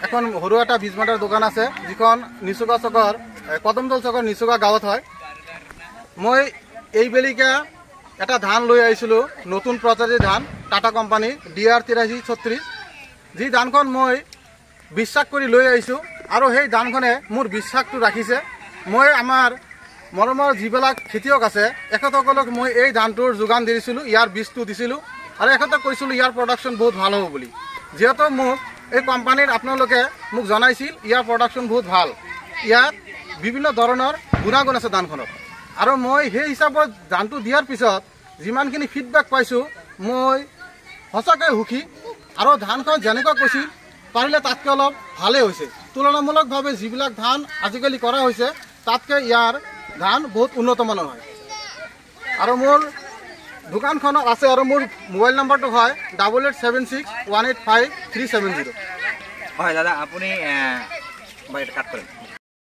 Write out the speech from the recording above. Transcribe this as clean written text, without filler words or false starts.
এখন সৰু এটা বীজ মাটাৰ দোকান আছে যিখন নিচুকা চকৰ কদমতল চকৰ নিচুকা গাঁৱত হয়। মই এই বেলিকা এটা ধান লৈ আহিছিলোঁ, নতুন প্ৰজাতিৰ ধান, টাটা কোম্পানী DR 8336। যি ধানখন মই বিশ্বাস কৰি লৈ আহিছোঁ আৰু সেই ধানখনে মোৰ বিশ্বাসটো ৰাখিছে। মই আমাৰ মৰমৰ যিবিলাক খেতিয়ক আছে এখেতসকলক মই এই ধানটোৰ যোগান দিছিলোঁ, ইয়াৰ বীজটো দিছিলোঁ আৰু এখেতক কৈছিলোঁ ইয়াৰ প্ৰডাকশ্যন বহুত ভাল হ'ব বুলি। যিহেতু মোক এই কোম্পানীৰ আপোনালোকে মোক জনাইছিল ইয়াৰ প্ৰডাকশ্যন বহুত ভাল, ইয়াত বিভিন্ন ধৰণৰ গুণাগুণ আছে ধানখনত। আৰু মই সেই হিচাপত ধানটো দিয়াৰ পিছত যিমানখিনি ফিডবেক পাইছোঁ মই সঁচাকৈ সুখী। আৰু ধানখন যেনেকুৱা কৈছিল পাৰিলে তাতকৈ অলপ ভালেই হৈছে। তুলনামূলকভাৱে যিবিলাক ধান আজিকালি কৰা হৈছে তাতকৈ ইয়াৰ ধান বহুত উন্নত মানৰ হয়। আৰু মোৰ দোকানখনত আছে আৰু মোৰ মোবাইল নম্বৰটো হয় 8876185370। হয় দাদা, আপুনি কাট কৰে।